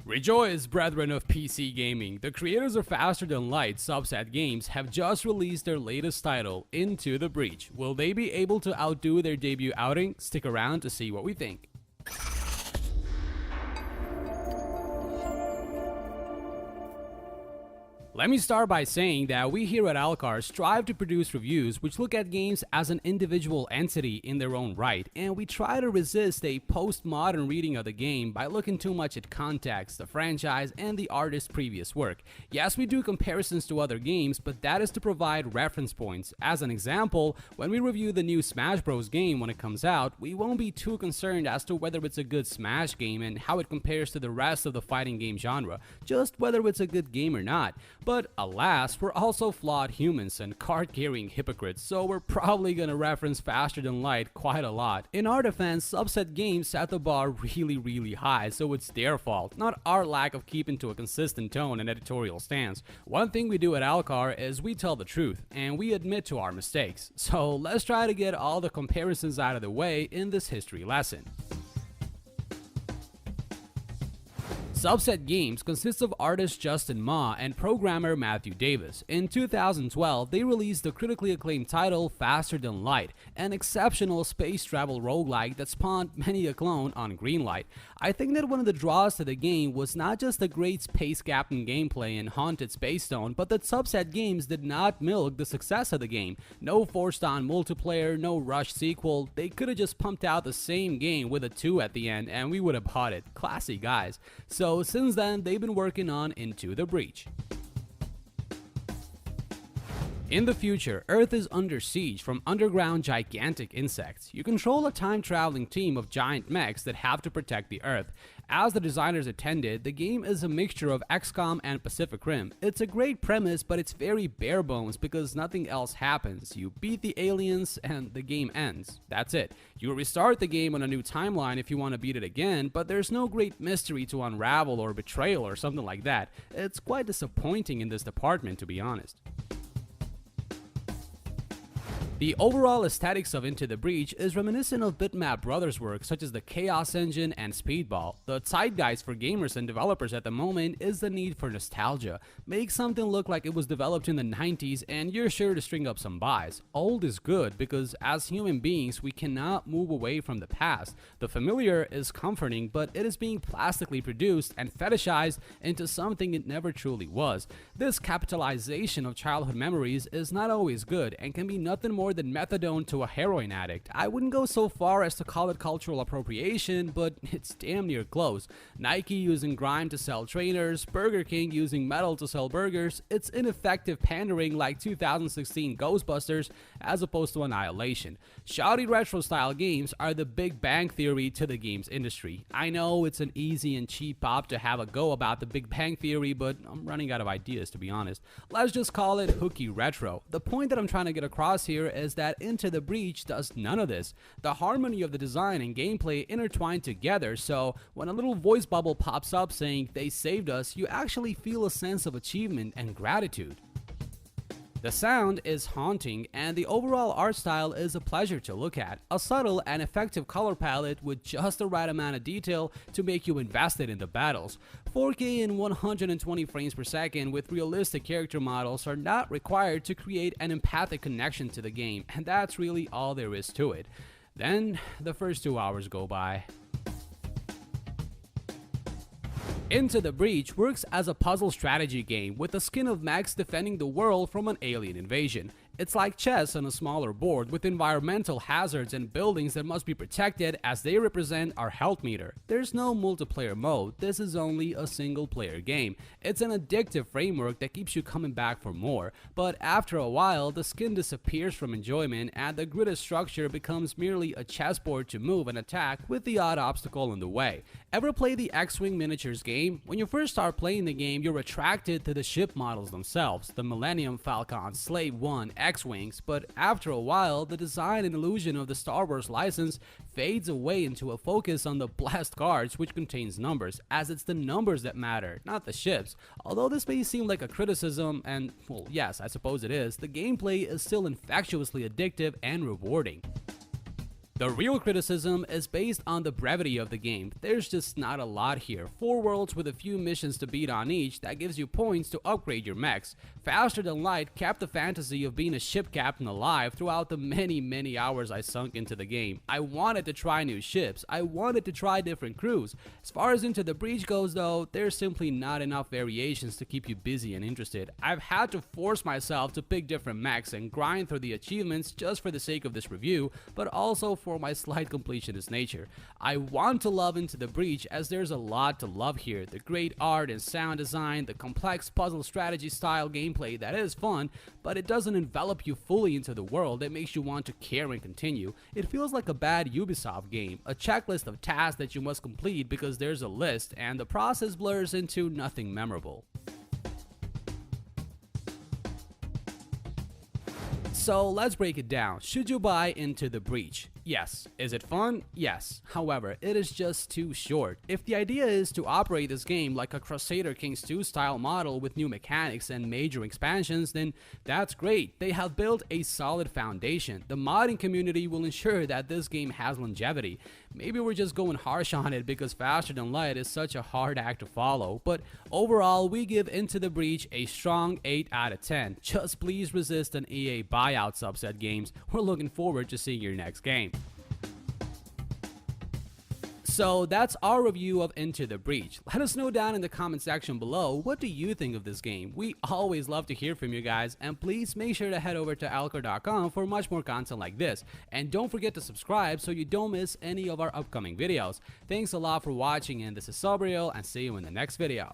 Rejoice, brethren of PC gaming. The creators of Faster Than Light Subset Games have just released their latest title, Into the Breach. Will they be able to outdo their debut outing? Stick around to see what we think. Let me start by saying that we here at AltChar strive to produce reviews which look at games as an individual entity in their own right, and we try to resist a postmodern reading of the game by looking too much at context, the franchise, and the artist's previous work. Yes, we do comparisons to other games, but that is to provide reference points. As an example, when we review the new Smash Bros. Game when it comes out, we won't be too concerned as to whether it's a good Smash game and how it compares to the rest of the fighting game genre, just whether it's a good game or not. But alas, we're also flawed humans and card-carrying hypocrites, so we're probably gonna reference Faster Than Light quite a lot. In our defense, Subset Games set the bar really high, so it's their fault, not our lack of keeping to a consistent tone and editorial stance. One thing we do at AltChar is we tell the truth, and we admit to our mistakes. So let's try to get all the comparisons out of the way in this history lesson. Subset Games consists of artist Justin Ma and programmer Matthew Davis. In 2012, they released the critically acclaimed title Faster Than Light, an exceptional space travel roguelike that spawned many a clone on Greenlight. I think that one of the draws to the game was not just the great space captain gameplay and haunted space stone, but that Subset Games did not milk the success of the game. No forced on multiplayer, no rushed sequel. They could have just pumped out the same game with a 2 at the end and we would have bought it. Classy guys. So since then, they've been working on Into the Breach. In the future, Earth is under siege from underground gigantic insects. You control a time-traveling team of giant mechs that have to protect the Earth. As the designers intended, the game is a mixture of XCOM and Pacific Rim. It's a great premise, but it's very bare bones because nothing else happens. You beat the aliens and the game ends. That's it. You restart the game on a new timeline if you want to beat it again, but there's no great mystery to unravel or betrayal or something like that. It's quite disappointing in this department, to be honest. The overall aesthetics of Into the Breach is reminiscent of Bitmap Brothers' work such as the Chaos Engine and Speedball. The zeitgeist for gamers and developers at the moment is the need for nostalgia. Make something look like it was developed in the 90s and you're sure to string up some buys. Old is good because as human beings we cannot move away from the past. The familiar is comforting, but it is being plastically produced and fetishized into something it never truly was. This capitalization of childhood memories is not always good and can be nothing more than methadone to a heroin addict. I wouldn't go so far as to call it cultural appropriation, but it's damn near close. Nike using grime to sell trainers, Burger King using metal to sell burgers. It's ineffective pandering like 2016 Ghostbusters as opposed to Annihilation. Shoddy retro style games are the Big Bang Theory to the games industry. I know it's an easy and cheap pop to have a go about the Big Bang Theory, but I'm running out of ideas, to be honest. Let's just call it hooky retro. The point that I'm trying to get across here is that Into the Breach does none of this. The harmony of the design and gameplay intertwine together, so when a little voice bubble pops up saying they saved us, you actually feel a sense of achievement and gratitude. The sound is haunting, and the overall art style is a pleasure to look at. A subtle and effective color palette with just the right amount of detail to make you invested in the battles. 4K and 120 frames per second with realistic character models are not required to create an empathic connection to the game, and that's really all there is to it. Then the first 2 hours go by. Into the Breach works as a puzzle strategy game with a skin of mechs defending the world from an alien invasion. It's like chess on a smaller board with environmental hazards and buildings that must be protected as they represent our health meter. There's no multiplayer mode, this is only a single player game. It's an addictive framework that keeps you coming back for more, but after a while the skin disappears from enjoyment and the gridded structure becomes merely a chessboard to move and attack with the odd obstacle in the way. Ever play the X-Wing miniatures game? When you first start playing the game, you're attracted to the ship models themselves, the Millennium Falcon, Slave 1, X-Wings, but after a while, the design and illusion of the Star Wars license fades away into a focus on the blessed cards, which contains numbers, as it's the numbers that matter, not the ships. Although this may seem like a criticism, and well, yes, I suppose it is, the gameplay is still infectiously addictive and rewarding. The real criticism is based on the brevity of the game. There's just not a lot here. 4 worlds with a few missions to beat on each that gives you points to upgrade your mechs. Faster Than Light kept the fantasy of being a ship captain alive throughout the many hours I sunk into the game. I wanted to try new ships. I wanted to try different crews. As far as Into the Breach goes though, there's simply not enough variations to keep you busy and interested. I've had to force myself to pick different mechs and grind through the achievements just for the sake of this review, but also for my slight completionist nature. I want to love Into the Breach as there's a lot to love here. The great art and sound design, the complex puzzle strategy style gameplay that is fun, but it doesn't envelop you fully into the world. It makes you want to care and continue. It feels like a bad Ubisoft game, a checklist of tasks that you must complete because there's a list and the process blurs into nothing memorable. So let's break it down. Should you buy Into the Breach? Yes. Is it fun? Yes. However, it is just too short. If the idea is to operate this game like a Crusader Kings 2 style model with new mechanics and major expansions, then that's great. They have built a solid foundation. The modding community will ensure that this game has longevity. Maybe we're just going harsh on it because Faster Than Light is such a hard act to follow, but overall we give Into the Breach a strong 8 out of 10. Just please resist an EA buyout subset games. We're looking forward to seeing your next game. So that's our review of Into the Breach. Let us know down in the comment section below, what do you think of this game? We always love to hear from you guys, and please make sure to head over to AltChar.com for much more content like this. And don't forget to subscribe so you don't miss any of our upcoming videos. Thanks a lot for watching, and this is Sabriel, and see you in the next video.